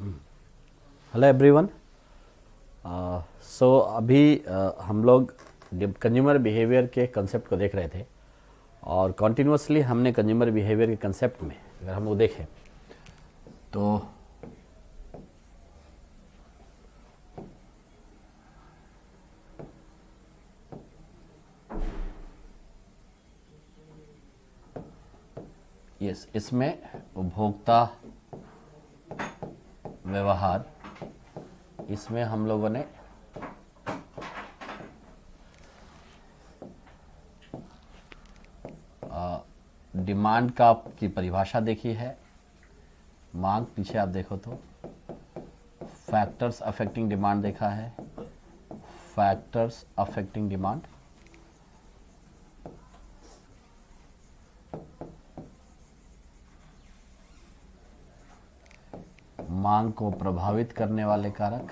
Hello everyone. सो अभी हम लोग कंज्यूमर बिहेवियर के कंसेप्ट को देख रहे थे और कॉन्टिन्यूसली हमने कंज्यूमर बिहेवियर के कंसेप्ट में अगर हम लोग देखें तो इसमें उपभोक्ता व्यवहार, इसमें हम लोगों ने डिमांड की परिभाषा देखी है। मांग पीछे आप देखो तो फैक्टर्स अफेक्टिंग डिमांड देखा है, फैक्टर्स अफेक्टिंग डिमांड। मांग को प्रभावित करने वाले कारक,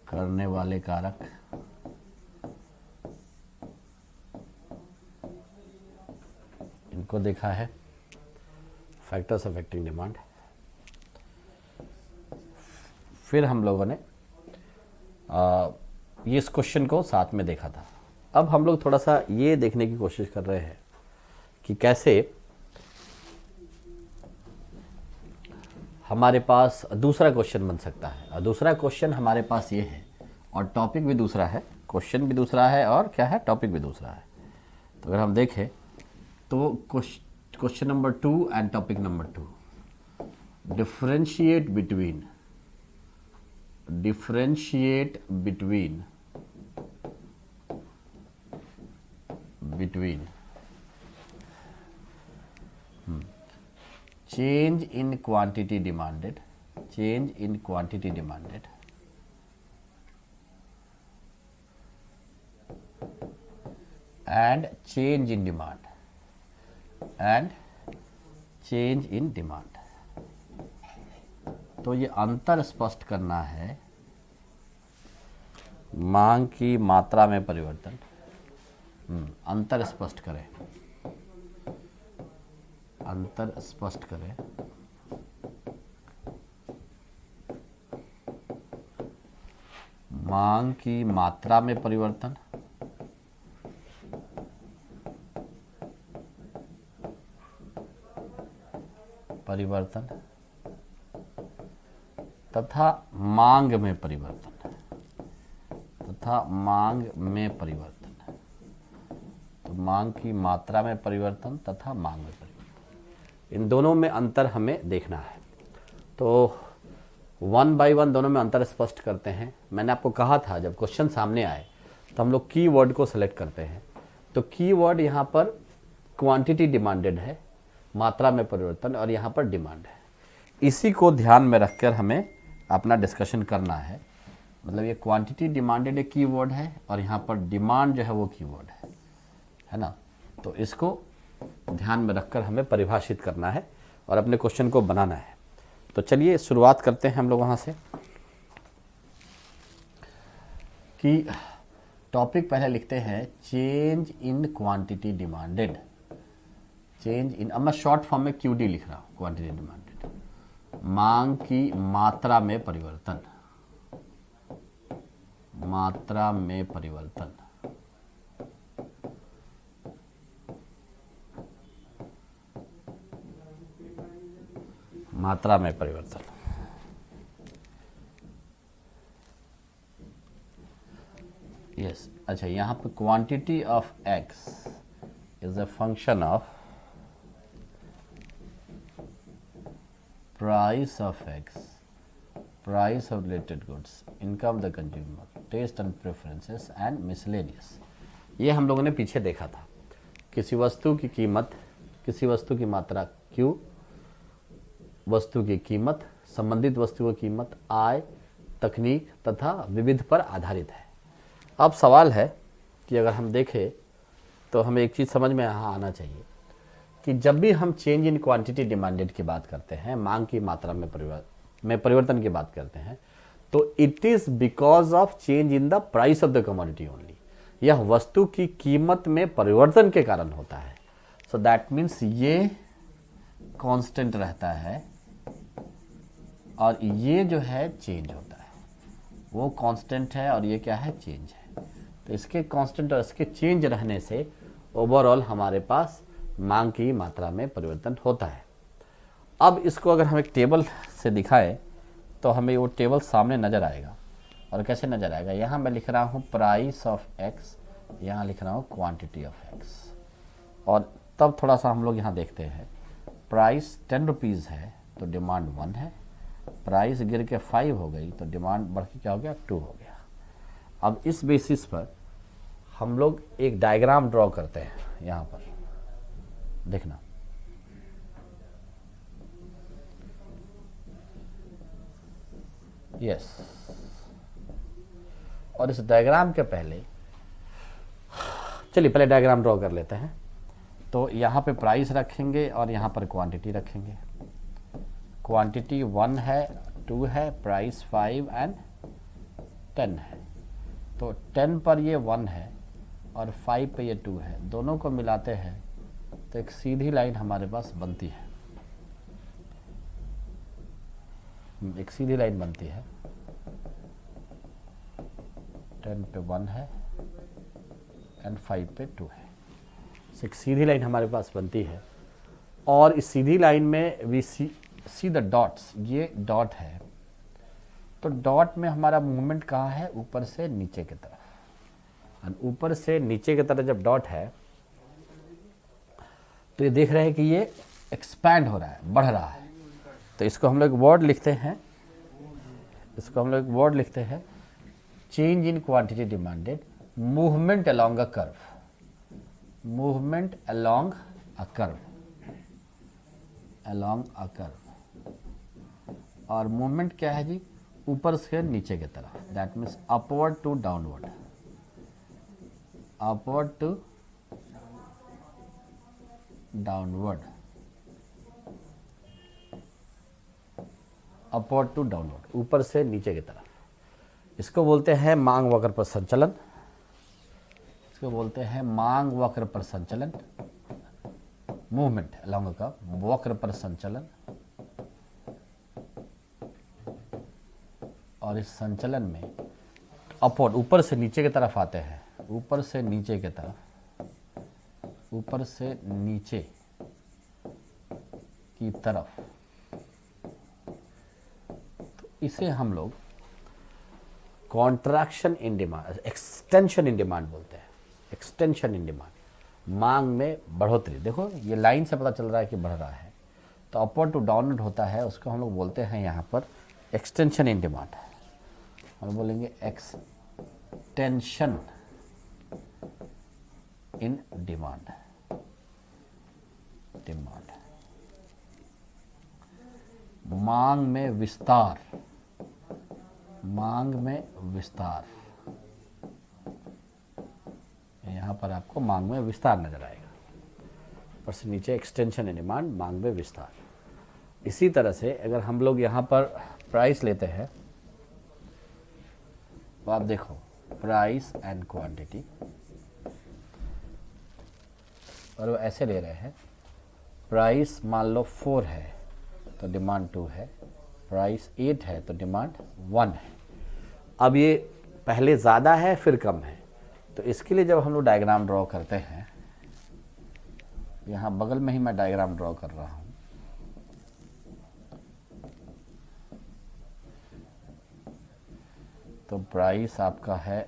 करने वाले कारक, इनको देखा है, फैक्टर्स अफेक्टिंग डिमांड। फिर हम लोगों ने ये इस क्वेश्चन को साथ में देखा था। अब हम लोग थोड़ा सा ये देखने की कोशिश कर रहे हैं कि कैसे हमारे पास दूसरा क्वेश्चन बन सकता है। और दूसरा क्वेश्चन हमारे पास ये है और टॉपिक भी दूसरा है, क्वेश्चन भी दूसरा है और क्या है, टॉपिक भी दूसरा है। तो अगर हम देखें तो question number 2 and topic number 2, differentiate between change in quantity demanded and change in demand। तो ये अंतर स्पष्ट करना है, मांग की मात्रा में परिवर्तन। अंतर स्पष्ट करें, मांग की मात्रा में परिवर्तन, तथा मांग में परिवर्तन, तो मांग की मात्रा में परिवर्तन तथा मांग में परिवर्तन, इन दोनों में अंतर हमें देखना है। तो 1 बाय 1 दोनों में अंतर स्पष्ट करते हैं। मैंने आपको कहा था जब क्वेश्चन सामने आए तो हम लोग कीवर्ड को सेलेक्ट करते हैं। तो कीवर्ड यहाँ पर क्वांटिटी डिमांडेड है, मात्रा में परिवर्तन, और यहाँ पर डिमांड है। इसी को ध्यान में रखकर हमें अपना डिस्कशन करना है। मतलब ये क्वांटिटी डिमांडेड एक कीवर्ड है और यहाँ पर डिमांड जो है वो कीवर्ड है ना। तो इसको ध्यान में रखकर हमें परिभाषित करना है और अपने क्वेश्चन को बनाना है। तो चलिए शुरुआत करते हैं हम लोग वहाँ से कि टॉपिक पहले लिखते हैं चेंज इन क्वांटिटी डिमांडेड। अब मैं शॉर्ट फॉर्म में QD लिख रहा हूँ, क्वांटिटी डिमांडेड, मांग की मात्रा में परिवर्तन, मात्रा में परिवर्तन। यस, अच्छा, यहाँ पे quantity of X is a function of price of X, price of related goods, income of the consumer, taste and preferences and miscellaneous. ये हम लोगों ने पीछे देखा था। किसी वस्तु की कीमत, किसी वस्तु की मात्रा Q, वस्तु की कीमत, संबंधित वस्तु की कीमत, आय, तकनीक तथा विविध पर आधारित है। अब सवाल है कि अगर हम देखें तो हमें एक चीज़ समझ में यहाँ आना चाहिए कि जब भी हम चेंज इन क्वांटिटी डिमांडेड की बात करते हैं, मांग की मात्रा में परिवर्तन की बात करते हैं, तो it is because of change in the price of the commodity only. यह वस्तु की कीमत में परिवर्तन के कारण होता है। सो दैट मीन्स ये कांस्टेंट रहता है और ये जो है चेंज होता है। वो कांस्टेंट है और ये क्या है, चेंज है। तो इसके कांस्टेंट और इसके चेंज रहने से ओवरऑल हमारे पास मांग की मात्रा में परिवर्तन होता है। अब इसको अगर हम एक टेबल से दिखाएं तो हमें वो टेबल सामने नज़र आएगा। और कैसे नज़र आएगा, यहाँ मैं लिख रहा हूँ प्राइस ऑफ एक्स, यहाँ लिख रहा हूँ क्वांटिटी ऑफ एक्स। और तब थोड़ा सा हम लोग यहाँ देखते हैं, प्राइस 10 रुपीज़ है तो डिमांड 1 है, प्राइस गिर के 5 हो गई तो डिमांड बढ़ के क्या हो गया, 2 हो गया। अब इस बेसिस पर हम लोग एक डायग्राम ड्रॉ करते हैं। यहाँ पर देखना, यस। और इस डायग्राम के पहले चलिए पहले डायग्राम ड्रॉ कर लेते हैं। तो यहाँ पे प्राइस रखेंगे और यहाँ पर क्वांटिटी रखेंगे। क्वांटिटी 1 है, 2 है, प्राइस 5 एंड 10 है। तो 10 पर ये 1 है और 5 पे ये 2 है, दोनों को मिलाते हैं तो एक सीधी लाइन हमारे पास बनती है। एक सीधी लाइन बनती है, 10 पे 1 है एंड 5 पे 2 है। एक सीधी लाइन हमारे पास बनती है और इस सीधी लाइन में वी सी द डॉट्स, ये डॉट है। तो डॉट में हमारा मूवमेंट कहाँ है, ऊपर से नीचे की तरफ। और ऊपर से नीचे की तरफ जब डॉट है तो ये देख रहे हैं कि ये एक्सपैंड हो रहा है, बढ़ रहा है। तो इसको हम लोग वर्ड लिखते हैं, change in quantity demanded, movement along a curve, movement along a curve, और मूवमेंट क्या है जी, ऊपर से नीचे की तरफ। That means upward to downward, upward to downward, upward to downward, ऊपर से नीचे की तरफ। इसको बोलते हैं मांग वक्र पर संचलन, इसको बोलते हैं मांग वक्र पर संचलन, मूवमेंट अलोंग का वक्र पर संचलन। और इस संचलन में अपवर्ड, ऊपर से नीचे की तरफ आते हैं, ऊपर से नीचे की तरफ, ऊपर से नीचे की तरफ। तो इसे हम लोग contraction in demand, extension in demand बोलते हैं। एक्सटेंशन इन डिमांड, मांग में बढ़ोतरी। देखो ये लाइन से पता चल रहा है कि बढ़ रहा है, तो अपवर्ड टू डाउनवर्ड होता है, उसको हम लोग बोलते हैं यहाँ पर एक्सटेंशन इन डिमांड। हम बोलेंगे एक्सटेंशन इन डिमांड, डिमांड, मांग में विस्तार, मांग में विस्तार। यहाँ पर आपको मांग में विस्तार नजर आएगा, ऊपर से नीचे एक्सटेंशन इन डिमांड, मांग में विस्तार। इसी तरह से अगर हम लोग यहाँ पर प्राइस लेते हैं तो आप देखो प्राइस एंड क्वांटिटी, और वो ऐसे ले रहे हैं, प्राइस मान लो 4 है तो डिमांड 2 है, प्राइस 8 है तो डिमांड 1 है। अब ये पहले ज़्यादा है फिर कम है, तो इसके लिए जब हम लोग डायग्राम ड्रॉ करते हैं, यहाँ बगल में ही मैं डायग्राम ड्रॉ कर रहा हूँ। तो प्राइस आपका है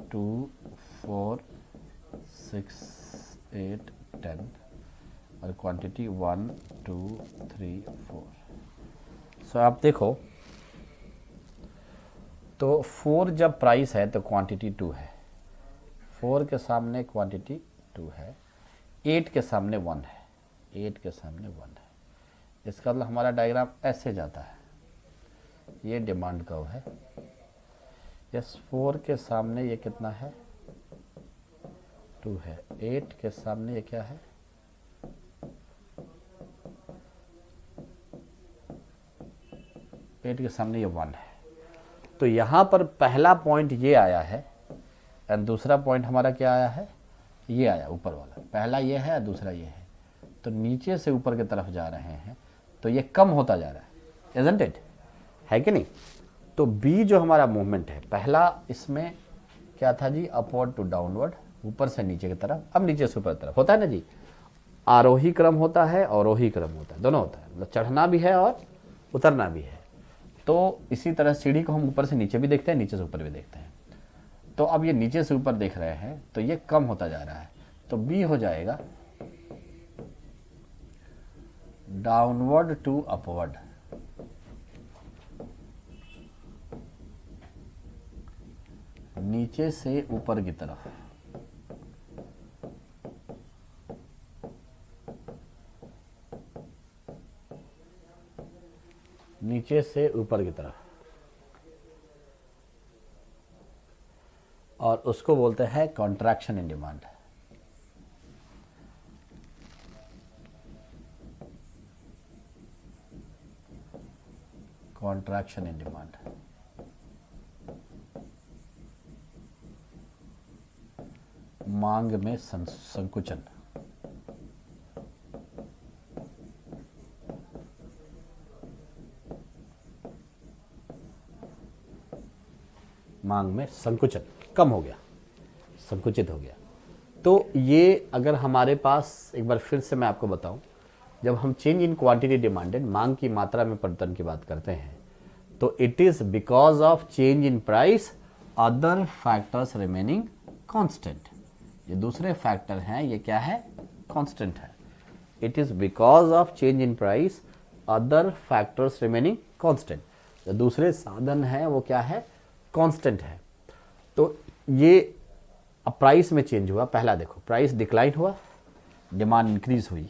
2, 4, 6, 8, 10 और क्वांटिटी 1, 2, 3, 4। सो आप देखो तो 4 जब प्राइस है तो क्वांटिटी 2 है, 4 के सामने क्वांटिटी 2 है, 8 के सामने 1 है, 8 के सामने 1 है। इसका मतलब हमारा डायग्राम ऐसे जाता है, ये डिमांड कर्व है। यस, 4 के सामने ये कितना है, 2 है, 8 के सामने ये क्या है, 8 के सामने ये 1 है। तो यहाँ पर पहला पॉइंट ये आया है, एंड दूसरा पॉइंट हमारा क्या आया है, ये आया ऊपर वाला, पहला ये है दूसरा ये है, तो नीचे से ऊपर की तरफ जा रहे हैं, तो ये कम होता जा रहा है, इजंट इट, है कि नहीं। तो बी जो हमारा मूवमेंट है, पहला इसमें क्या था जी, अपवर्ड टू डाउनवर्ड, ऊपर से नीचे की तरफ, अब नीचे से ऊपर की तरफ होता है ना जी, आरोही क्रम होता है, अवरोही क्रम होता है, दोनों होता है, मतलब चढ़ना भी है और उतरना भी है। तो इसी तरह सीढ़ी को हम ऊपर से नीचे भी देखते हैं, नीचे से ऊपर भी देखते हैं। तो अब ये नीचे से ऊपर देख रहे हैं तो ये कम होता जा रहा है, तो बी हो जाएगा डाउनवर्ड टू अपवर्ड, नीचे से ऊपर की तरफ, नीचे से ऊपर की तरफ, और उसको बोलते हैं contraction in demand. Contraction in demand, मांग में संकुचन। मांग में संकुचन, कम हो गया, संकुचित हो गया। तो ये अगर हमारे पास, एक बार फिर से मैं आपको बताऊं, जब हम चेंज इन क्वांटिटी डिमांडेड, मांग की मात्रा में परिवर्तन की बात करते हैं, तो it is because of change in price, other factors remaining constant. ये दूसरे फैक्टर हैं, ये क्या है, कांस्टेंट है। It is because of change in price, other factors remaining constant. जो दूसरे साधन है वो क्या है, कांस्टेंट है। तो ये अब प्राइस में चेंज हुआ, पहला देखो प्राइस डिक्लाइन हुआ, डिमांड इंक्रीज हुई,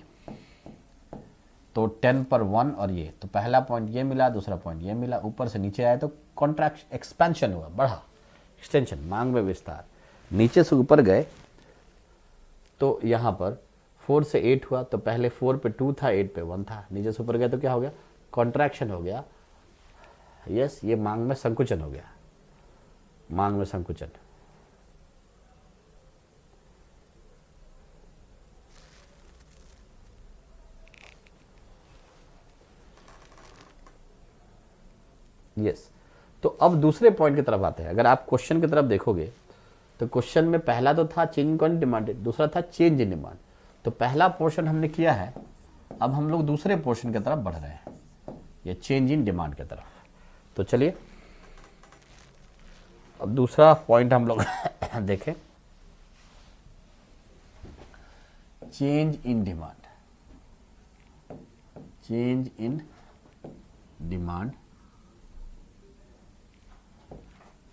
तो 10 पर 1 और ये, तो पहला पॉइंट ये मिला, दूसरा पॉइंट ये मिला, ऊपर से नीचे आया तो कॉन्ट्रैक्शन, एक्सपेंशन हुआ, बढ़ा, एक्सटेंशन, मांग में विस्तार। नीचे से ऊपर गए तो यहाँ पर 4 से 8 हुआ, तो पहले 4 पे 2 था, 8 पे 1 था, नीचे से ऊपर गए तो क्या हो गया, कॉन्ट्रैक्शन हो गया। यस, ये मांग में संकुचन हो गया, मांग में संकुचन। यस, तो अब दूसरे पॉइंट की तरफ आते हैं। अगर आप क्वेश्चन की तरफ देखोगे तो क्वेश्चन में पहला तो था चेंज इन क्वांटिटी डिमांडेड, दूसरा था चेंज इन डिमांड। तो पहला पोर्शन हमने किया है, अब हम लोग दूसरे पोर्शन की तरफ बढ़ रहे हैं, ये चेंज इन डिमांड की तरफ। तो चलिए अब दूसरा पॉइंट हम लोग देखें, change in demand. Change in demand,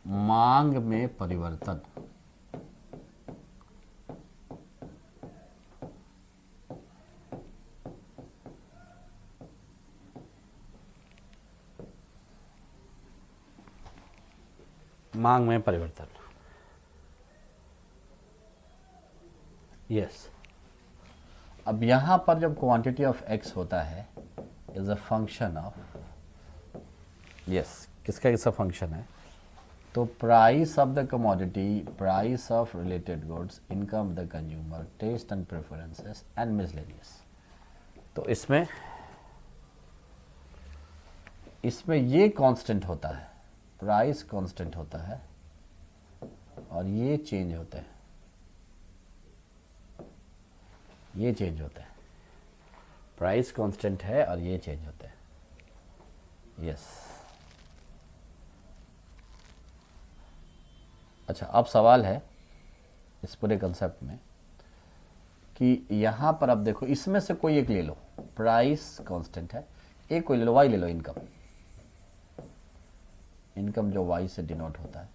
मांग में परिवर्तन। मांग में परिवर्तन, यस। अब यहां पर जब क्वांटिटी ऑफ एक्स होता है is a function of, yes, किसका कैसा फंक्शन है, तो price of the commodity, price of related goods, income the consumer, taste and preferences and miscellaneous. तो इसमें ये कांस्टेंट होता है, प्राइस कांस्टेंट होता है और ये चेंज होते हैं, ये चेंज होते हैं, प्राइस कांस्टेंट है और ये चेंज होते हैं। यस, अच्छा, अब सवाल है इस पूरे कंसेप्ट में कि यहाँ पर अब देखो, इसमें से कोई एक ले लो, प्राइस कांस्टेंट है, एक कोई ले लो, वाई ले लो, इनकम, इनकम जो वाई से डिनोट होता है,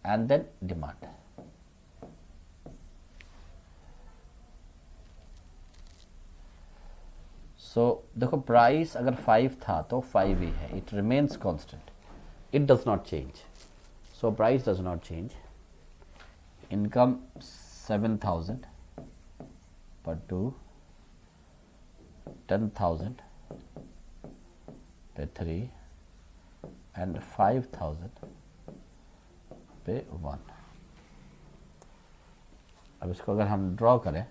एंड देन डिमांड। सो देखो, प्राइस अगर 5 था तो 5 ही है, it remains constant, it does not change, so price does not change. Income 7,000 पर 2, 10,000 पे 3 एंड 5,000 पे 1। अब इसको अगर हम ड्रॉ करें,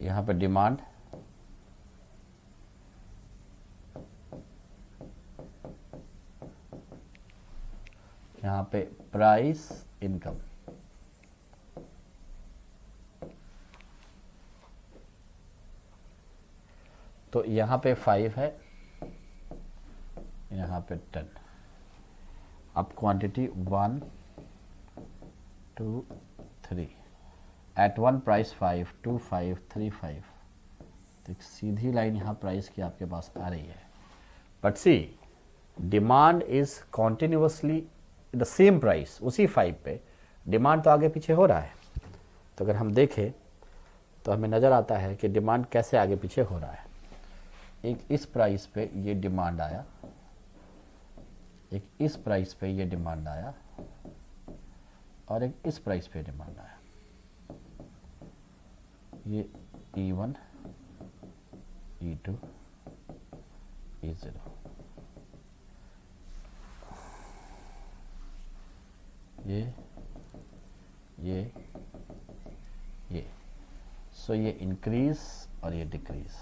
यहाँ पे डिमांड, यहाँ पे प्राइस, इनकम। तो यहाँ पे 5 है, यहाँ पे 10। अब क्वांटिटी 1 2 3 एट 1 प्राइस 5 2 5 3 5। तो एक सीधी लाइन यहाँ प्राइस की आपके पास आ रही है। But see demand is continuously the same price, उसी 5 पे डिमांड तो आगे पीछे हो रहा है। तो अगर हम देखें तो हमें नज़र आता है कि डिमांड कैसे आगे पीछे हो रहा है। एक इस प्राइस पे ये डिमांड आया, एक इस प्राइस पे ये डिमांड आया, और एक इस प्राइस पे डिमांड आया। ये E1 E2 E0। ये सो ये इंक्रीज और ये डिक्रीज।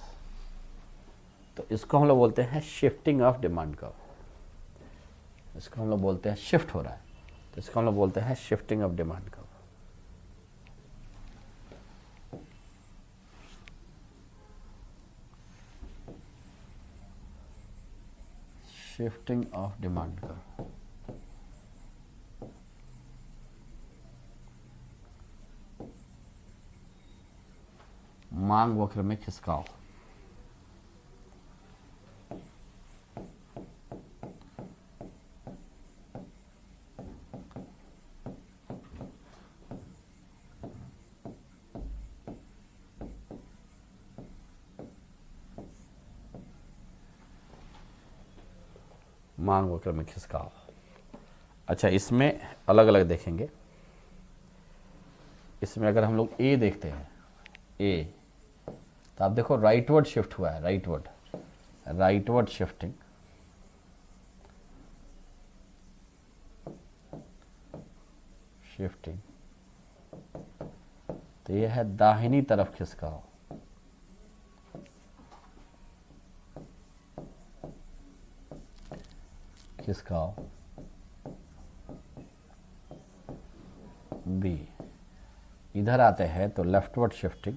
तो इसको हम लोग बोलते हैं शिफ्टिंग ऑफ डिमांड कर्व। इसको हम लोग बोलते हैं शिफ्ट हो रहा है, तो इसको हम लोग बोलते हैं shifting of demand curve. Shifting of demand curve. मांग वक्र में खिसकाव। मांग वक्र में खिसकाव। अच्छा, इसमें अलग अलग देखेंगे। इसमें अगर हम लोग ए देखते हैं, ए, तो आप देखो राइटवर्ड शिफ्ट हुआ है, राइटवर्ड शिफ्टिंग। तो ये है दाहिनी तरफ खिसकाव। बी। इधर आते हैं तो लेफ्टवर्ड शिफ्टिंग।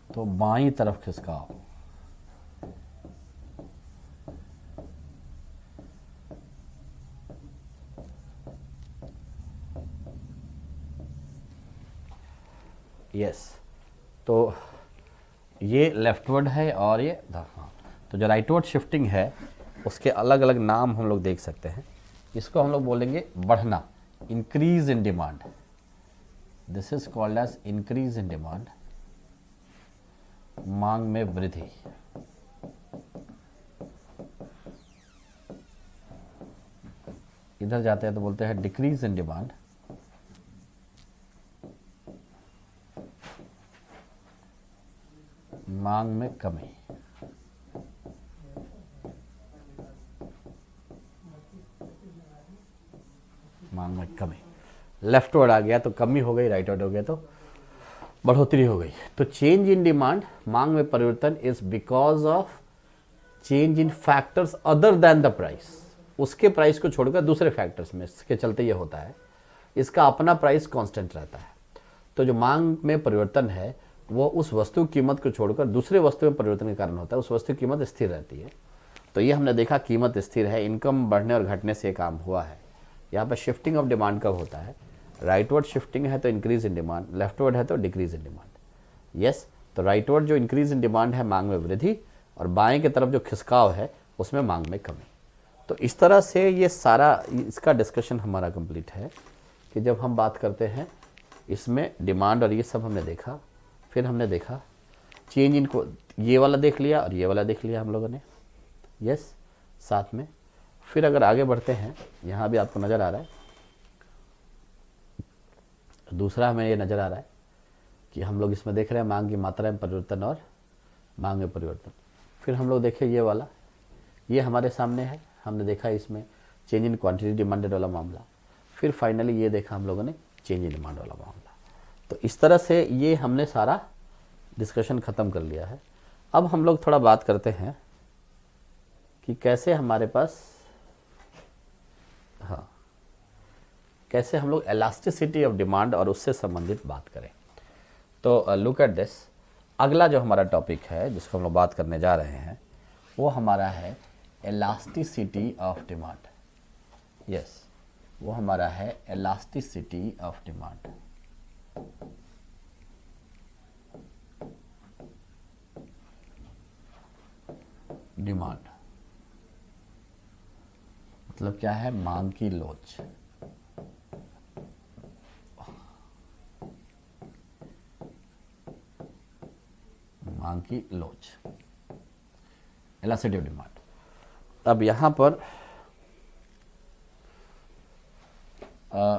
तो बाईं तरफ खिसकाव। यस, तो ये लेफ्टवर्ड है और ये तो जो राइटवर्ड शिफ्टिंग है उसके अलग अलग नाम हम लोग देख सकते हैं। इसको हम लोग बोलेंगे बढ़ना, increase in demand. This is called as increase in demand, मांग में वृद्धि। इधर जाते हैं तो बोलते हैं डिक्रीज इन डिमांड, मांग में कमी। मांग में कमी। लेफ्टवर्ड आ गया तो कमी हो गई, राइटवर्ड हो गया तो बढ़ोतरी हो गई। तो चेंज इन डिमांड, मांग में परिवर्तन, is because of change in factors other than the price. उसके प्राइस को छोड़कर दूसरे फैक्टर्स में इसके चलते ये होता है। इसका अपना प्राइस कांस्टेंट रहता है। तो जो मांग में परिवर्तन है वो उस वस्तु की कीमत को छोड़कर दूसरे वस्तु में परिवर्तन के कारण होता है। उस वस्तु की कीमत स्थिर रहती है। तो ये हमने देखा कीमत स्थिर है, इनकम बढ़ने और घटने से काम हुआ है। यहाँ पर शिफ्टिंग ऑफ डिमांड कब होता है? राइटवर्ड शिफ्टिंग है तो इंक्रीज इन डिमांड, लेफ्टवर्ड है तो डिक्रीज इन डिमांड। यस, तो राइटवर्ड जो इंक्रीज इन डिमांड है मांग में वृद्धि, और बाएं की तरफ जो खिसकाव है उसमें मांग में कमी। तो इस तरह से ये सारा इसका डिस्कशन हमारा कंप्लीट है कि जब हम बात करते हैं इसमें डिमांड और ये सब हमने देखा। फिर हमने देखा चेंज इन को, ये वाला देख लिया और ये वाला देख लिया हम लोगों ने। यस, साथ में फिर अगर आगे बढ़ते हैं, यहाँ भी आपको नज़र आ रहा है दूसरा हमें ये नज़र आ रहा है कि हम लोग इसमें देख रहे हैं मांग की मात्रा में परिवर्तन और मांग में परिवर्तन। फिर हम लोग देखें ये वाला, ये हमारे सामने है, हमने देखा इसमें चेंज इन क्वांटिटी डिमांडेड वाला मामला। फिर फाइनली ये देखा हम लोगों ने चेंज इन डिमांड वाला मामला। तो इस तरह से ये हमने सारा डिस्कशन ख़त्म कर लिया है। अब हम लोग थोड़ा बात करते हैं कि कैसे हमारे पास, हाँ, कैसे हम लोग इलास्टिसिटी ऑफ डिमांड और उससे संबंधित बात करें। तो लुक एट दिस, अगला जो हमारा टॉपिक है जिसको हम लोग बात करने जा रहे हैं वो हमारा है इलास्टिसिटी ऑफ डिमांड। यस, वो हमारा है इलास्टिसिटी ऑफ डिमांड। डिमांड मतलब क्या है? मांग की लोच। मांग की लोच, इलास्टिसिटी ऑफ डिमांड। अब यहाँ पर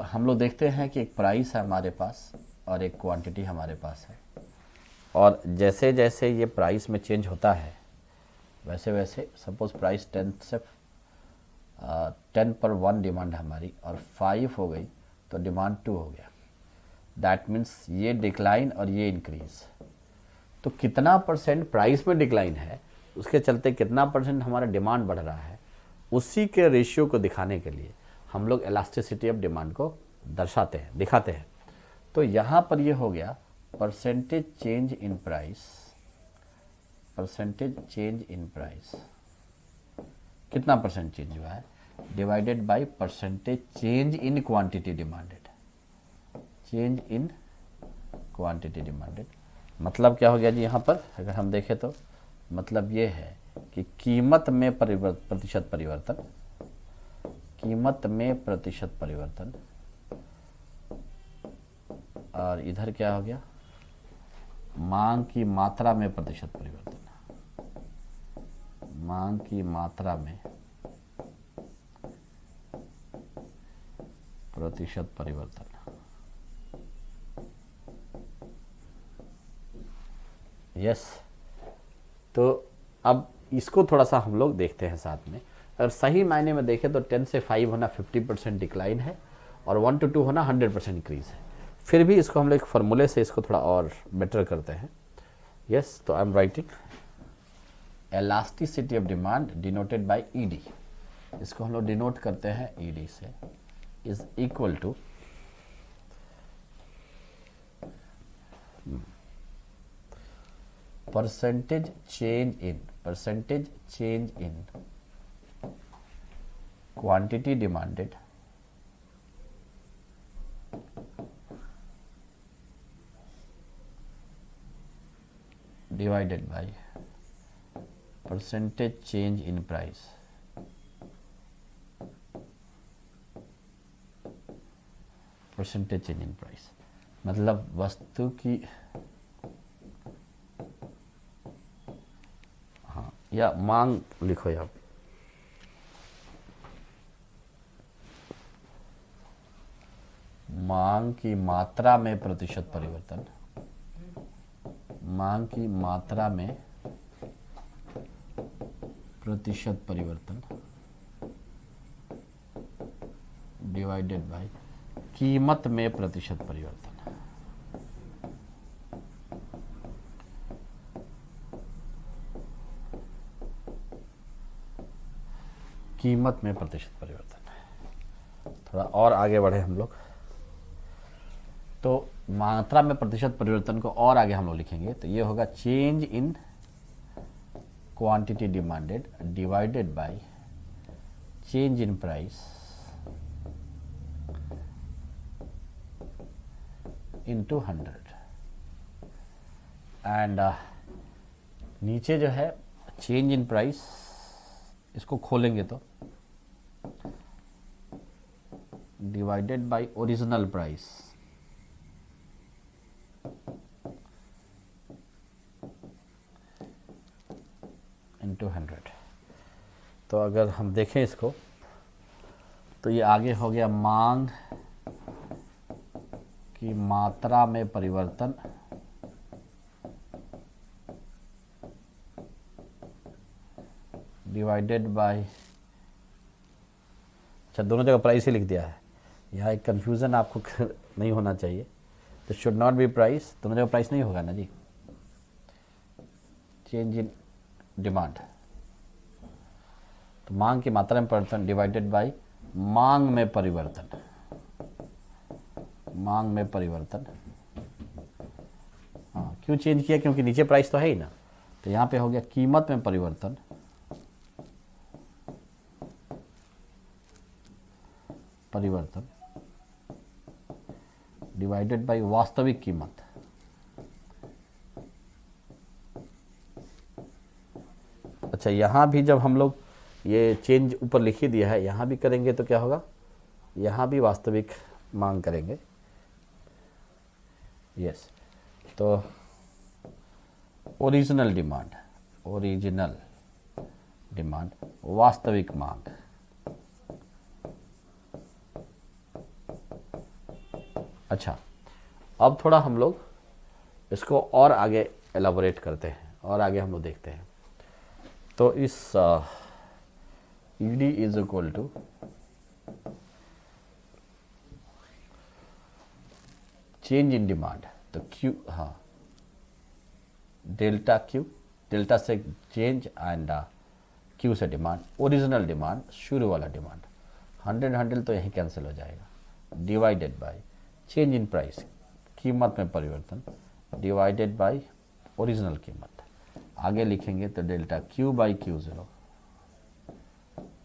हम लोग देखते हैं कि एक प्राइस है हमारे पास और एक क्वांटिटी हमारे पास है, और जैसे जैसे ये प्राइस में चेंज होता है वैसे वैसे, सपोज प्राइस 10 से 10 पर 1 डिमांड हमारी और 5 हो गई तो डिमांड 2 हो गया। दैट मीन्स ये डिक्लाइन और ये इंक्रीज। तो कितना परसेंट प्राइस में डिक्लाइन है, उसके चलते कितना परसेंट हमारा डिमांड बढ़ रहा है, उसी के रेशियो को दिखाने के लिए हम लोग इलास्टिसिटी ऑफ डिमांड को दर्शाते हैं, दिखाते हैं। तो यहाँ पर ये हो गया percentage change in price, percentage change in price, कितना परसेंट चेंज हुआ है, divided by percentage change in quantity demanded, change in quantity demanded. मतलब क्या हो गया जी यहाँ पर, अगर हम देखें तो मतलब ये है कि कीमत में प्रतिशत परिवर्तन, कीमत में प्रतिशत परिवर्तन, और इधर क्या हो गया, मांग की मात्रा में प्रतिशत परिवर्तन, मांग की मात्रा में प्रतिशत परिवर्तन। यस, तो अब इसको थोड़ा सा हम लोग देखते हैं साथ में। अगर सही मायने में देखें तो 10 से 5 होना 50% डिक्लाइन है और 1 to 2 होना 100% इंक्रीज है। फिर भी इसको हम लोग एक फार्मूले से इसको थोड़ा और बेटर करते हैं। यस, तो I am writing elasticity of demand denoted by ED, इसको हम लोग डिनोट करते हैं ईडी से, is equal to percentage change in quantity demanded divided by percentage change in price. Percentage change in price मतलब वस्तु की, हाँ, या मांग लिखो यहाँ, मांग की मात्रा में प्रतिशत परिवर्तन, मांग की मात्रा में प्रतिशत परिवर्तन डिवाइडेड बाय कीमत में प्रतिशत परिवर्तन। कीमत में प्रतिशत परिवर्तन। थोड़ा और आगे बढ़े हम लोग, तो मात्रा में प्रतिशत परिवर्तन को और आगे हम लोग लिखेंगे तो ये होगा change in quantity demanded divided by change in price into 100। And नीचे जो है चेंज इन प्राइस, इसको खोलेंगे तो divided by original price into 100। तो अगर हम देखें इसको तो ये आगे हो गया मांग की मात्रा में परिवर्तन डिवाइडेड बाय, अच्छा दोनों जगह प्राइस ही लिख दिया है, यहाँ एक कन्फ्यूज़न आपको नहीं होना चाहिए, तो शुड नॉट बी प्राइस, दोनों जगह प्राइस नहीं होगा ना जी, चेंज इन डिमांड, तो मांग की मात्रा में परिवर्तन डिवाइडेड बाय मांग में परिवर्तन, मांग में परिवर्तन, हाँ क्यों चेंज किया, क्योंकि नीचे प्राइस तो है ही ना, तो यहाँ पे हो गया कीमत में परिवर्तन परिवर्तन डिवाइडेड बाय वास्तविक कीमत, अच्छा यहाँ भी जब हम लोग ये चेंज ऊपर लिख ही दिया है, यहाँ भी करेंगे तो क्या होगा, यहाँ भी वास्तविक मांग करेंगे, यस, तो ओरिजिनल डिमांड, ओरिजिनल डिमांड वास्तविक मांग, अच्छा अब थोड़ा हम लोग इसको और आगे एलाबोरेट करते हैं और आगे हम लोग देखते हैं, तो इस ED is equal to change in demand, तो क्यू, हाँ डेल्टा क्यू, डेल्टा से चेंज एंड क्यू से डिमांड, ओरिजिनल डिमांड शुरू वाला डिमांड, 100 तो यही कैंसिल हो जाएगा, divided by change in price कीमत में परिवर्तन डिवाइडेड बाय ओरिजिनल कीमत, आगे लिखेंगे तो delta Q by Q zero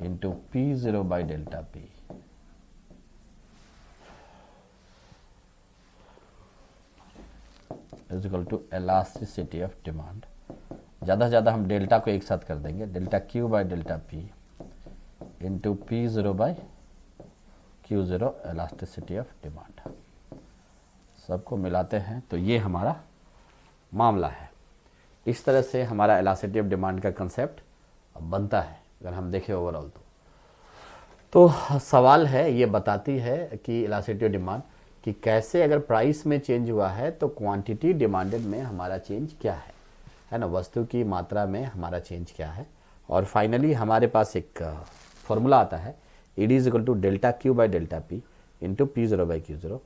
into P zero by delta P, is equal to elasticity of demand, ज़्यादा से ज़्यादा हम डेल्टा को एक साथ कर देंगे, delta Q by delta P into P zero by Q zero elasticity of demand, सबको मिलाते हैं तो ये हमारा मामला है। इस तरह से हमारा एलास्टिसिटी ऑफ डिमांड का कंसेप्ट बनता है अगर हम देखें ओवरऑल तो सवाल है, ये बताती है कि एलास्टिसिटी ऑफ डिमांड कि कैसे अगर प्राइस में चेंज हुआ है तो क्वांटिटी डिमांडेड में हमारा चेंज क्या है ना, वस्तु की मात्रा में हमारा चेंज क्या है, और फाइनली हमारे पास एक फॉर्मूला आता है ED is equal to delta Q by delta P into P zero by Q zero,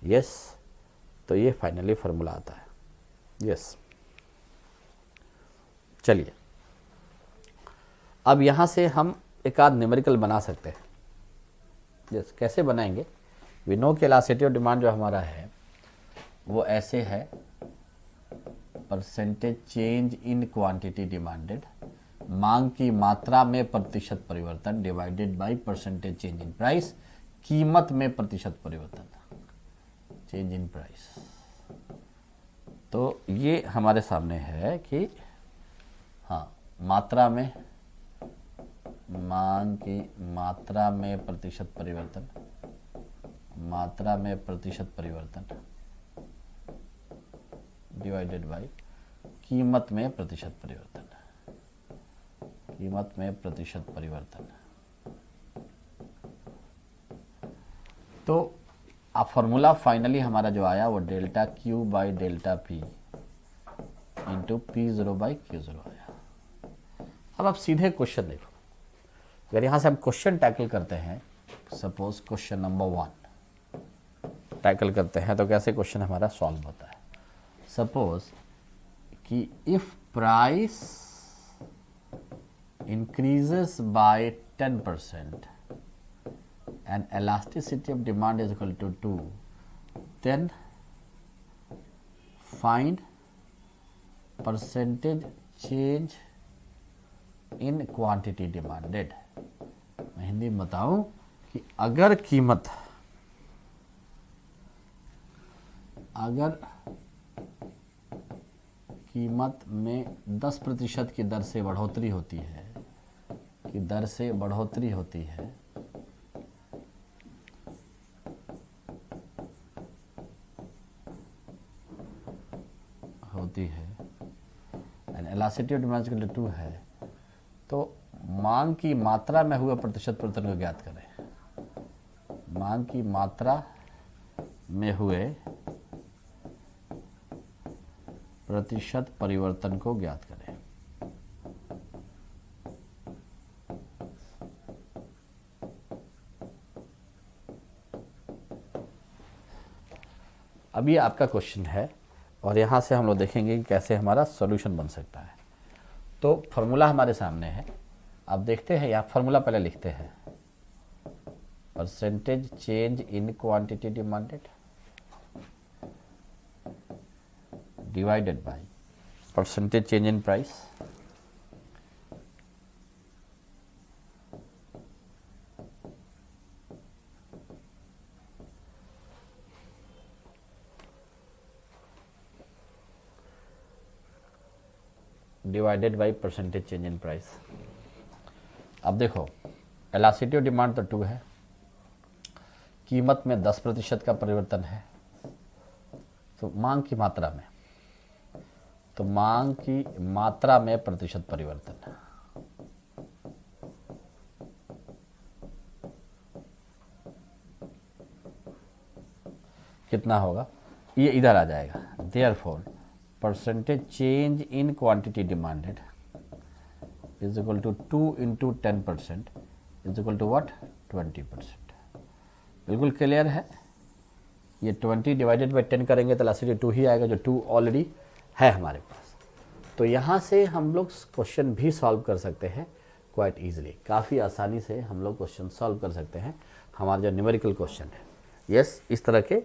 yes, तो ये फाइनली फॉर्मूला आता है, यस। चलिए अब यहाँ से हम एक आध न्यूमेरिकल बना सकते हैं, यस, कैसे बनाएंगे, वी नो कि एलास्टिसिटी ऑफ डिमांड जो हमारा है वो ऐसे है, percentage change in quantity demanded, मांग की मात्रा में प्रतिशत परिवर्तन divided by percentage change in price, कीमत में प्रतिशत परिवर्तन चेंज इन प्राइस, तो ये हमारे सामने है कि हाँ मात्रा में, मांग की मात्रा में प्रतिशत परिवर्तन, मात्रा में प्रतिशत परिवर्तन डिवाइडेड बाय कीमत में प्रतिशत परिवर्तन, कीमत में प्रतिशत परिवर्तन, तो अब फॉर्मूला फाइनली हमारा जो आया वो delta Q by delta P into P zero by Q zero आया। अब आप सीधे क्वेश्चन देखो, अगर यहाँ से हम क्वेश्चन टैकल करते हैं, सपोज क्वेश्चन नंबर 1 टैकल करते हैं तो कैसे क्वेश्चन हमारा सॉल्व होता है, सपोज कि if price increases by 10% and elasticity of demand is equal to 2, then find percentage change in quantity demanded। मैं हिंदी में बताऊं कि अगर कीमत, अगर कीमत में 10% की दर से बढ़ोतरी होती है, की दर से बढ़ोतरी होती है, and elasticity of demand equal to 2 है, तो मांग की मात्रा में हुए प्रतिशत परिवर्तन को ज्ञात करें, मांग की मात्रा में हुए प्रतिशत परिवर्तन को ज्ञात करें। अब ये आपका क्वेश्चन है और यहाँ से हम लोग देखेंगे कि कैसे हमारा सॉल्यूशन बन सकता है। तो फॉर्मूला हमारे सामने है, अब देखते हैं। यहाँ फॉर्मूला पहले लिखते हैं, percentage change in quantity demanded divided by percentage change in price divided by percentage change in price. अब देखो, एलासिटी ऑफ डिमांड तो 2 है, कीमत में 10% का परिवर्तन है, तो मांग की मात्रा में, तो मांग की मात्रा में प्रतिशत परिवर्तन कितना होगा, ये इधर आ जाएगा। Therefore percentage change in quantity demanded is equal to 2 into 10% is equal to what, 20%। बिल्कुल क्लियर है। ये 20 डिवाइडेड बाई 10 करेंगे तो एलास्टिसिटी 2 ही आएगा, जो 2 ऑलरेडी है हमारे पास। तो यहाँ से हम लोग क्वेश्चन भी सॉल्व कर सकते हैं क्वाइट ईजिली, काफ़ी आसानी से हम लोग क्वेश्चन सॉल्व कर सकते हैं। हमारा जो न्यूमेरिकल क्वेश्चन है, यस, इस तरह के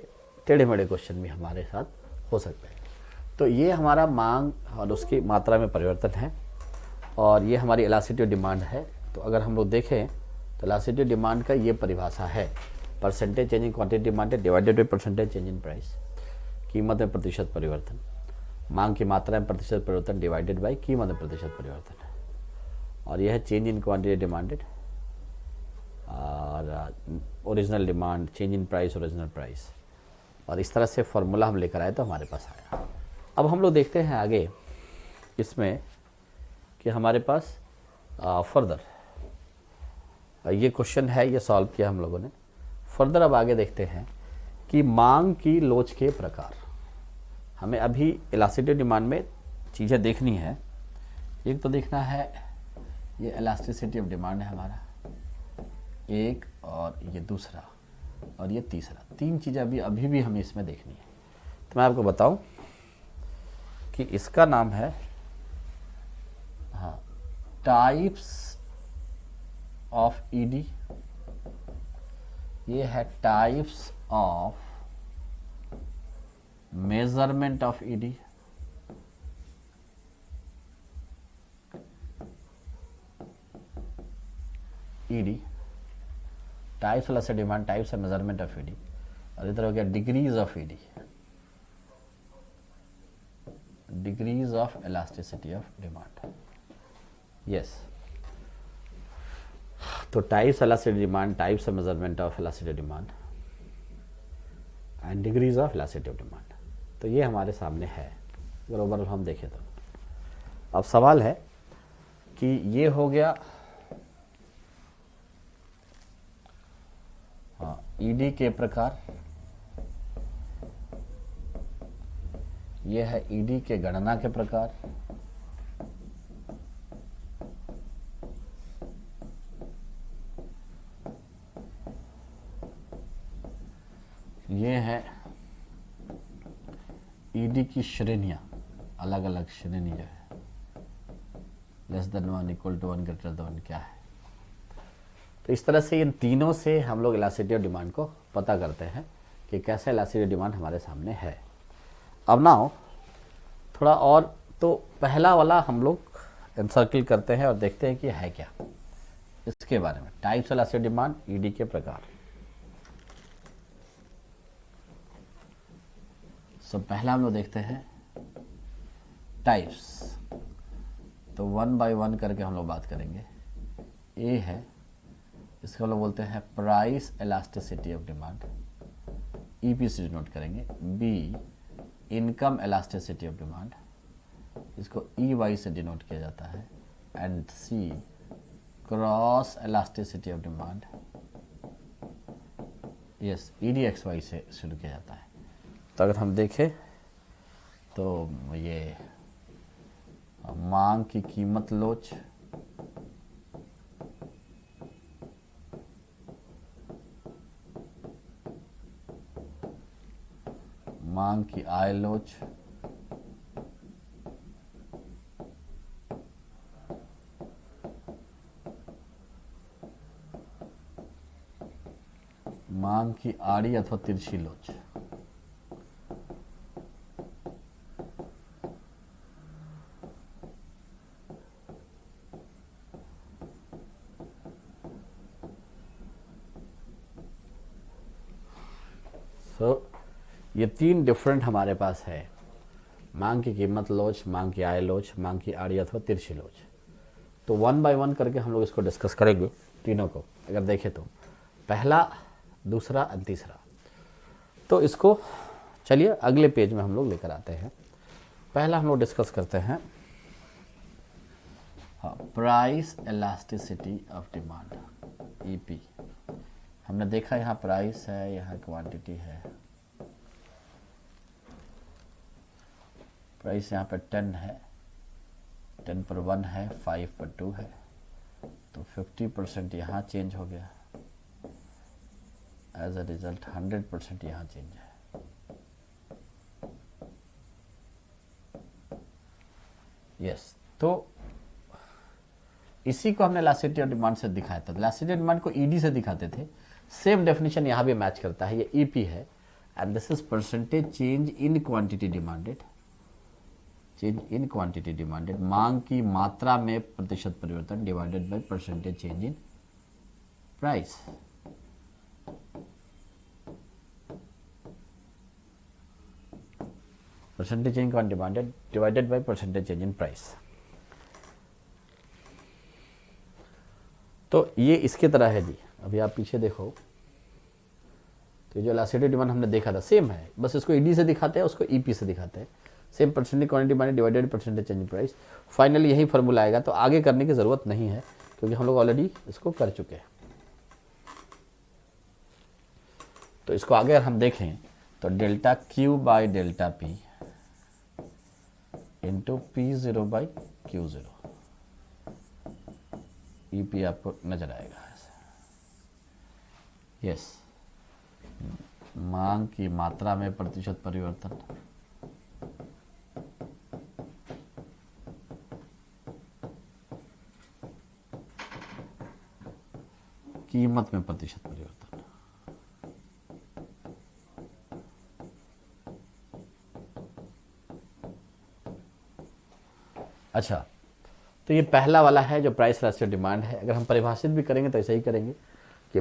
टेढ़े मेढ़े क्वेश्चन भी हमारे साथ हो सकते हैं। तो ये हमारा मांग और उसकी मात्रा में परिवर्तन है, और ये हमारी इलास्टिसिटी डिमांड है। तो अगर हम लोग देखें तो इलास्टिसिटी डिमांड का ये परिभाषा है, percentage change in quantity demanded divided by percentage change in price. कीमत में प्रतिशत परिवर्तन, मांग की मात्रा में प्रतिशत परिवर्तन डिवाइडेड बाई कीमत में प्रतिशत परिवर्तन, और यह है चेंज इन क्वांटिटी डिमांडेड और original demand, change in price, original price. और इस तरह से फॉर्मूला हम लेकर आए तो हमारे पास आया। अब हम लोग देखते हैं आगे इसमें कि हमारे पास फर्दर ये क्वेश्चन है, ये सॉल्व किया हम लोगों ने। फर्दर अब आगे देखते हैं कि मांग की लोच के प्रकार। हमें अभी इलास्टिसिटी डिमांड में चीज़ें देखनी है। एक तो देखना है ये इलास्टिसिटी ऑफ डिमांड है हमारा, एक, और ये दूसरा, और ये तीसरा। 3 चीज़ें अभी भी हमें इसमें देखनी है। तो मैं आपको बताऊं कि इसका नाम है, हाँ, टाइप्स ऑफ ईडी। ये है types of measurement of ED. ED types of demand, types of measurement of ED, और इधर हो गया degrees of ED, degrees of elasticity of demand. Yes, तो types elasticity demand, types of measurement of elasticity demand and degrees of elasticity of demand. तो ये हमारे सामने है अगर ओवरऑल हम देखें तो। अब सवाल है कि ये हो गया ईडी के प्रकार, ये है ईडी के गणना के प्रकार, ये है ईडी की श्रेणियां, अलग अलग श्रेणी जो है, less than 1, equal to 1, greater than 1 क्या है। तो इस तरह से इन तीनों से हम लोग इलास्टिसिटी ऑफ डिमांड को पता करते हैं कि कैसा इलास्टिसिटी डिमांड हमारे सामने है। अब नाउ थोड़ा और, तो पहला वाला हम लोग एनसर्किल करते हैं और देखते हैं कि है क्या इसके बारे में। टाइप्स इलास्टिसिटी डिमांड, ईडी के प्रकार। सो पहला हम लोग देखते हैं टाइप्स। तो 1 बाय 1 करके हम लोग बात करेंगे। ए है, इसको हम लोग बोलते हैं price elasticity of demand, EP से डिनोट करेंगे। B income elasticity of demand, इसको ईवाई से डिनोट किया जाता है। And C cross elasticity of demand, yes EDXY से शुरू किया जाता है। तो अगर हम देखें तो ये मांग की कीमत लोच, मांग की आय लोच, मांग की आड़ी अथवा तिरछी लोच। ये तीन डिफरेंट हमारे पास है, मांग की कीमत लोच, मांग की आय लोच, मांग की आड़ी अथवा तिरछी लोच। तो वन बाय वन करके हम लोग इसको डिस्कस करेंगे तीनों को। अगर देखें तो पहला, दूसरा और तीसरा। तो इसको चलिए अगले पेज में हम लोग लेकर आते हैं। पहला हम लोग डिस्कस करते हैं price elasticity of demand, EP। हमने देखा यहाँ प्राइस है, यहाँ क्वांटिटी है। प्राइस यहाँ पर 10 है, 10 पर 1 है, 5 पर 2 है, तो 50% यहाँ चेंज हो गया। एज अ रिजल्ट 100% यहाँ चेंज है। यस, तो इसी को हमने इलास्टिसिटी ऑफ डिमांड से दिखाया था। इलास्टिसिटी ऑफ डिमांड को ED से दिखाते थे। सेम डेफिनेशन यहाँ भी मैच करता है। ये EP है and this is percentage change in quantity demanded, change in quantity demanded, मांग की मात्रा में प्रतिशत परिवर्तन divided by percentage change in price. Percentage change in demanded divided by percentage change in price. तो ये इसके तरह है जी। अभी आप पीछे देखो तो जो इलास्टिसिटी डिमांड हमने देखा था सेम है, बस इसको ED से दिखाते हैं, उसको EP से दिखाते हैं। Same percentage quantity demand divided percentage change in price. Finally यही फॉर्मूला आएगा, तो आगे करने की जरूरत नहीं है क्योंकि हम लोग ऑलरेडी इसको कर चुके हैं। तो इसको आगे अगर हम देखें तो delta Q by delta P into P0 by Q0, EP आपको नजर आएगा। यस, मांग की मात्रा में प्रतिशत परिवर्तन, कीमत में प्रतिशत परिवर्तन। अच्छा, तो ये पहला वाला है जो प्राइस इलास्टिसिटी डिमांड है। अगर हम परिभाषित भी करेंगे तो ऐसे ही करेंगे कि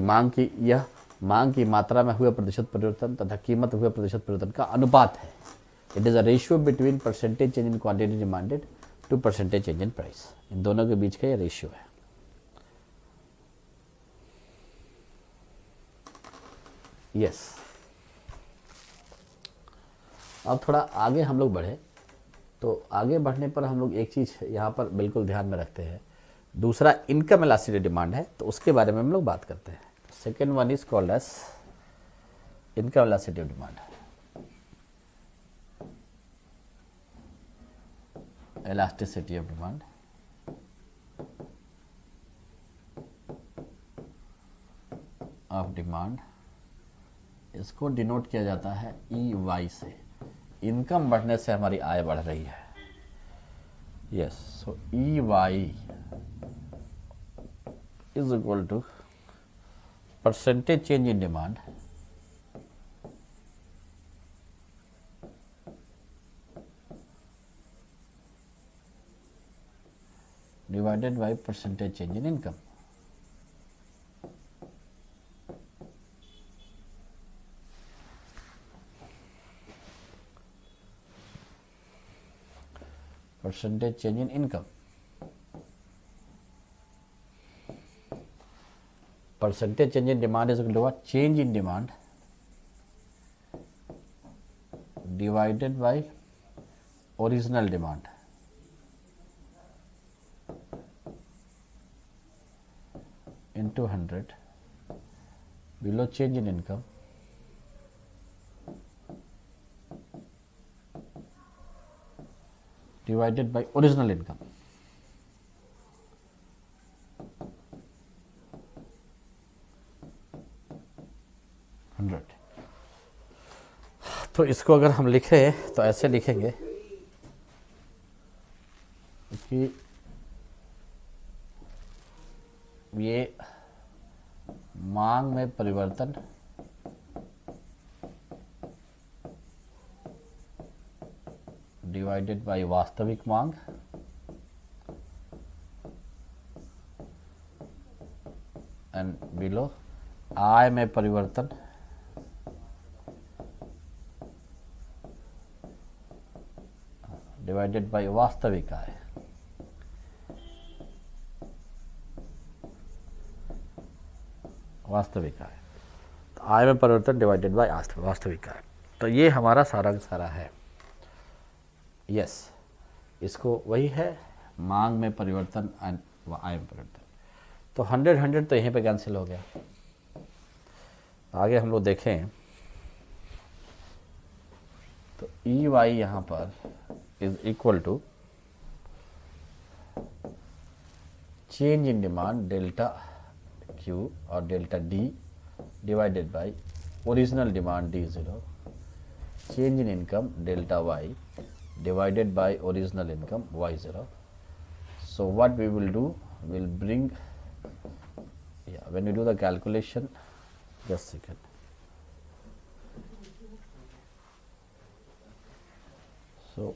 मांग की मात्रा में हुए प्रतिशत परिवर्तन तथा कीमत में हुए प्रतिशत परिवर्तन का अनुपात है। It is a ratio between percentage change in quantity demanded to percentage change in price. इन दोनों के बीच का ये रेशियो है। यस, अब थोड़ा आगे हम लोग बढ़े तो आगे बढ़ने पर हम लोग एक चीज़ यहाँ पर बिल्कुल ध्यान में रखते हैं। दूसरा इनकम इलास्टिसिटी डिमांड है, तो उसके बारे में हम लोग बात करते हैं। Second one is called as income elasticity demand, elasticity of demand. Of demand इसको डिनोट किया जाता है EY से। इनकम बढ़ने से हमारी आय बढ़ रही है। Yes, so EY is equal to percentage change in demand divided by percentage change in income. Percentage change in income, percentage change in demand is equal to change in demand divided by original demand into 100 below change in income divided by original income. तो इसको अगर हम लिखें तो ऐसे लिखेंगे कि ये मांग में परिवर्तन डिवाइडेड बाय वास्तविक मांग एंड बिलो आय में परिवर्तन डिवाइडेड बाय वास्तविक आय। वास्तविक आय, तो आय में परिवर्तन डिवाइडेड बाय वास्तविक आय। तो ये हमारा सारा का सारा है। यस, इसको वही है मांग में परिवर्तन एंड आय में परिवर्तन। तो 100 तो यहीं पे कैंसिल हो गया। आगे हम लोग देखें तो ई वाई यहाँ पर is equal to change in demand delta Q और delta D divided by original demand D0, change in income delta Y divided by original income Y0. So what we will do, we'll bring, when you do the calculation, just a second. So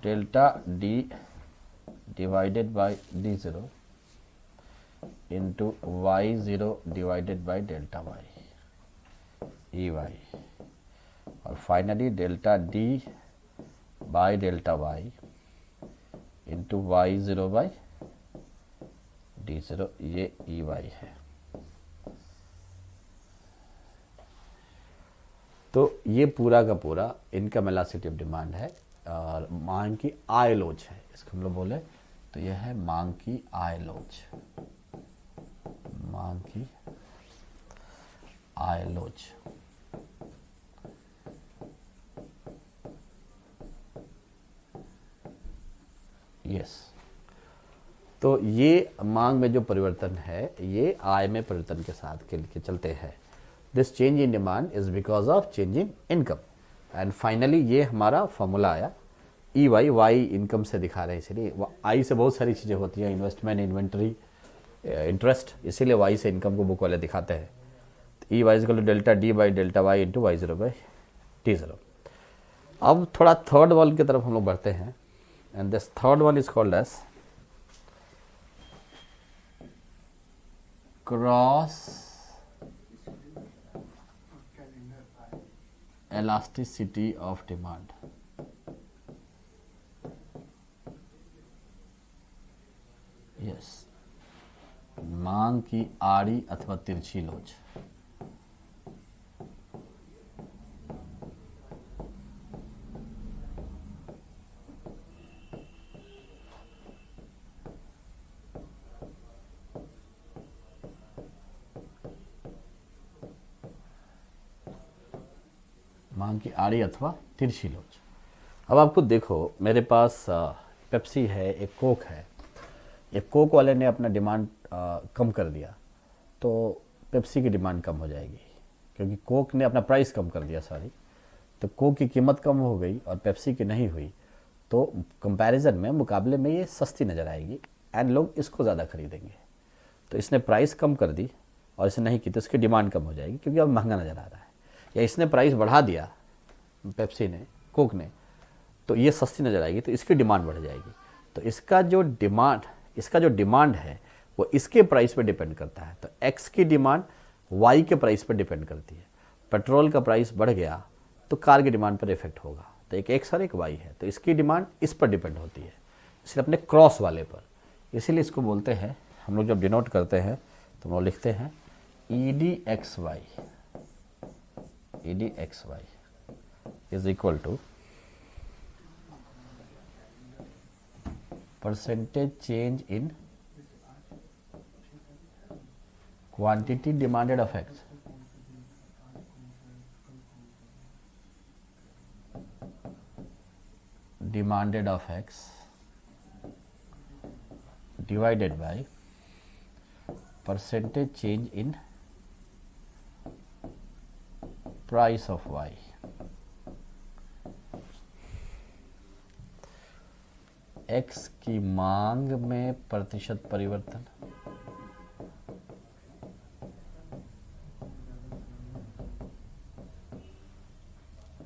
delta D divided by D0 into Y0 divided by delta Y, EY, और finally delta D by delta y into y0 by d0, ये EY है। तो ये पूरा का पूरा income elasticity of demand है और मांग की आय लोच है, इसको हम लोग बोले तो यह है मांग की आय लोच। मांग की आय लोच। यस, तो ये मांग में जो परिवर्तन है ये आय में परिवर्तन के साथ के चलते हैं। This change in demand is because of change in income and finally ये हमारा फॉर्मूला आया ई वाई। वाई इनकम से दिखा रहे हैं, इसलिए आई से बहुत सारी चीज़ें होती हैं, इन्वेस्टमेंट, इन्वेंट्री, इंटरेस्ट, इसीलिए वाई से इनकम को बुक वाले दिखाते हैं। E Y is equal to delta D by delta Y into Y zero by T zero. अब थोड़ा थर्ड वन की तरफ हम लोग बढ़ते हैं and this third one is called as cross elasticity of demand। yes, मांग की आड़ी अथवा तिरछी लोच। मांग की आड़ी अथवा तिरछी लोच। अब आपको देखो, मेरे पास पेप्सी है, एक कोक है। एक कोक वाले ने अपना डिमांड कम कर दिया तो पेप्सी की डिमांड कम हो जाएगी, क्योंकि कोक ने अपना प्राइस कम कर दिया, सॉरी। तो कोक की कीमत कम हो गई और पेप्सी की नहीं हुई, तो कंपैरिजन में, मुकाबले में ये सस्ती नज़र आएगी एंड लोग इसको ज़्यादा खरीदेंगे। तो इसने प्राइस कम कर दी और इसने नहीं की तो इसकी डिमांड कम हो जाएगी, क्योंकि अब महंगा नज़र आ रहा है। या इसने प्राइस बढ़ा दिया, पेप्सी ने, कोक ने, तो ये सस्ती नज़र आएगी तो इसकी डिमांड बढ़ जाएगी। तो इसका जो डिमांड है वो इसके प्राइस पे डिपेंड करता है। तो एक्स की डिमांड वाई के प्राइस पर डिपेंड करती है। पेट्रोल का प्राइस बढ़ गया तो कार की डिमांड पर इफेक्ट होगा। तो एक एक्स और एक वाई है, तो इसकी डिमांड इस पर डिपेंड होती है, इसलिए अपने क्रॉस वाले पर। इसीलिए इसको बोलते हैं, हम लोग जब डिनोट करते हैं तो हम लोग लिखते हैं E D X Y. E D X Y is equal to percentage change in quantity demanded of X demanded of X divided by percentage change in price of Y. X की मांग में प्रतिशत परिवर्तन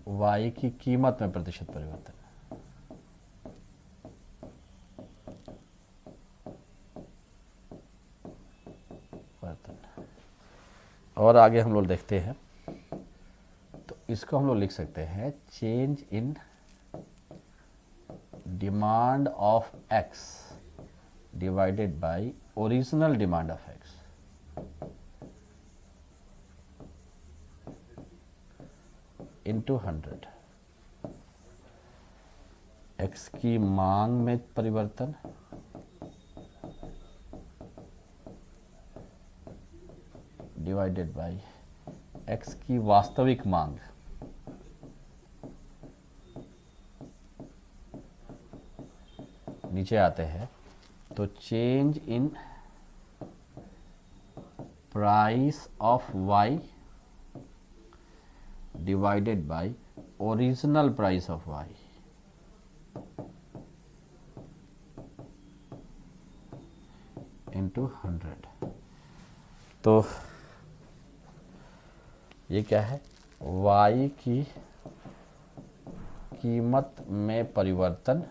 वाई की कीमत में प्रतिशत परिवर्तन। और आगे हम लोग देखते हैं तो इसको हम लोग लिख सकते हैं change in demand of X divided by original demand of x. Into 100। X की मांग में परिवर्तन डिवाइडेड बाय एक्स की वास्तविक मांग। नीचे आते हैं तो change in price of Y divided by original price of Y. Into 100। तो ये क्या है, y की कीमत में परिवर्तन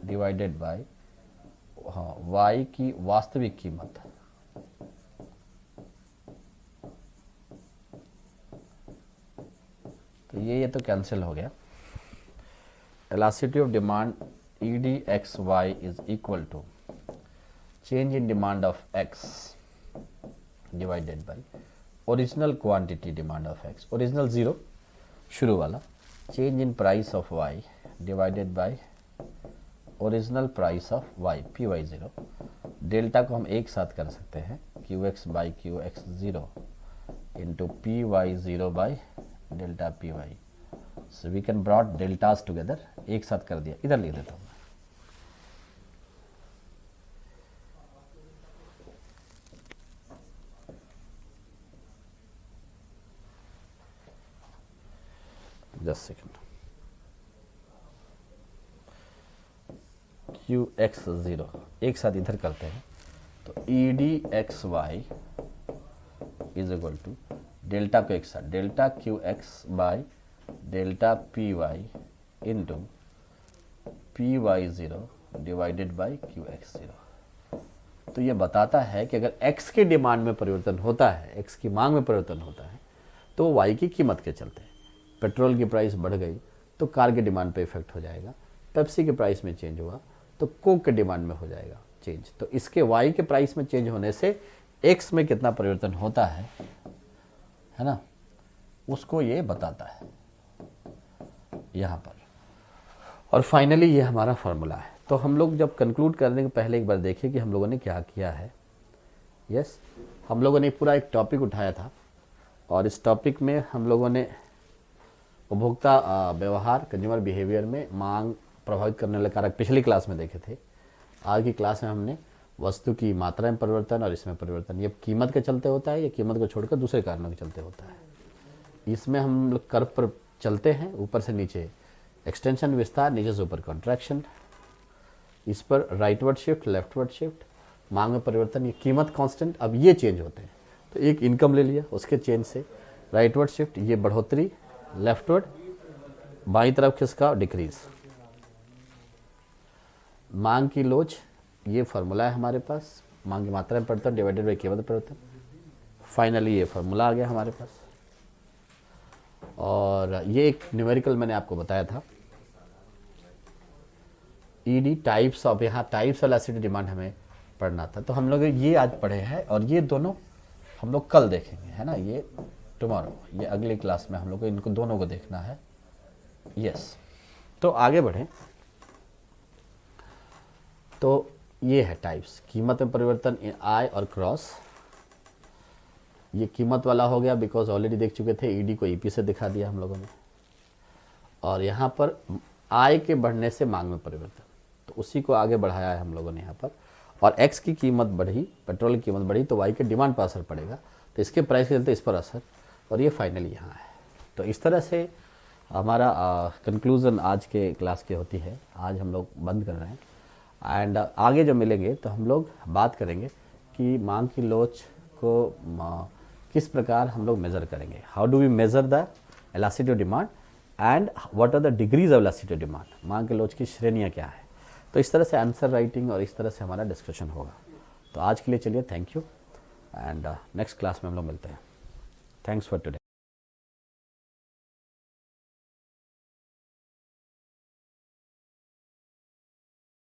डिवाइडेड बाय y की वास्तविक कीमत। तो ये तो कैंसिल हो गया। Elasticity of demand E D X Y is equal to change in demand of X divided by original quantity demand of X. Original 0 शुरू वाला, change in price of Y divided by original price of Y P Y 0। Delta को हम एक साथ कर सकते हैं Q X by Q X 0 into P Y 0 by delta P Y. So we can brought deltas together, एक साथ कर दिया। इधर लिख देता हूँ जस्ट सेकेंड। क्यू एक्स 0 एक साथ इधर करते हैं तो E D X Y is equal to delta को एक साथ delta Q X by delta P Y into P Y 0 divided by Q X 0। तो ये बताता है कि अगर x के डिमांड में परिवर्तन होता है, x की मांग में परिवर्तन होता है, तो y की कीमत के चलते पेट्रोल की प्राइस बढ़ गई तो कार के डिमांड पे इफेक्ट हो जाएगा। पेप्सी के प्राइस में चेंज हुआ तो कोक के डिमांड में हो जाएगा चेंज। तो इसके y के प्राइस में चेंज होने से x में कितना परिवर्तन होता है ना, उसको ये बताता है यहाँ पर। और फाइनली ये हमारा फॉर्मूला है। तो हम लोग जब कंक्लूड करने के पहले एक बार देखिए कि हम लोगों ने क्या किया है। यस, हम लोगों ने पूरा एक टॉपिक उठाया था और इस टॉपिक में हम लोगों ने उपभोक्ता व्यवहार कंज्यूमर बिहेवियर में मांग प्रभावित करने वाले कारक पिछली क्लास में देखे थे। आज की क्लास में हमने वस्तु की मात्रा में परिवर्तन और इसमें परिवर्तन, ये कीमत के चलते होता है, ये कीमत को छोड़कर दूसरे कारणों के चलते होता है। इसमें हम लोग कर्व पर चलते हैं, ऊपर से नीचे एक्सटेंशन विस्तार, नीचे से ऊपर कॉन्ट्रैक्शन। इस पर राइटवर्ड शिफ्ट, लेफ्टवर्ड शिफ्ट, मांग में परिवर्तन, ये कीमत कांस्टेंट। अब ये चेंज होते हैं तो एक इनकम ले लिया, उसके चेंज से राइटवर्ड शिफ्ट, ये बढ़ोतरी, लेफ्टवर्ड बाईं तरफ खिसका डिक्रीज। मांग की लोच, ये फार्मूला है हमारे पास, मांग की मात्रा में परिवर्तन डिवाइडेड बाई कीमत परिवर्तन। फाइनली ये फार्मूला आ गया हमारे पास। और ये एक न्यूमेरिकल मैंने आपको बताया था, ईडी टाइप्स ऑफ, यहाँ टाइप्स ऑफ इलास्टिसिटी डिमांड हमें पढ़ना था। तो हम लोग ये आज पढ़े हैं और ये दोनों हम लोग कल देखेंगे, है ना, ये टुमारो, ये अगली क्लास में हम लोग को इनको दोनों को देखना है। यस, तो आगे बढ़ें। तो ये है टाइप्स, कीमत में परिवर्तन आई और क्रॉस। ये कीमत वाला हो गया बिकॉज ऑलरेडी देख चुके थे, ईडी को ईपी से दिखा दिया हम लोगों ने। और यहाँ पर आय के बढ़ने से मांग में परिवर्तन, तो उसी को आगे बढ़ाया है हम लोगों ने यहाँ पर। और एक्स की कीमत बढ़ी, पेट्रोल की कीमत बढ़ी, तो वाई के डिमांड पर असर पड़ेगा, तो इसके प्राइस के चलते इस पर असर, और ये फाइनली यहाँ है। तो इस तरह से हमारा कंक्लूज़न आज के क्लास की होती है। आज हम लोग बंद कर रहे हैं एंड आगे जो मिलेंगे तो हम लोग बात करेंगे कि मांग की लोच को किस प्रकार हम लोग मेज़र करेंगे, how do we measure the elasticity of demand and what are the degrees of elasticity of demand, मांग के लोच की श्रेणियाँ क्या है। तो इस तरह से आंसर राइटिंग और इस तरह से हमारा डिस्कशन होगा। तो आज के लिए चलिए thank you and next class में हम लोग मिलते हैं। Thanks for today.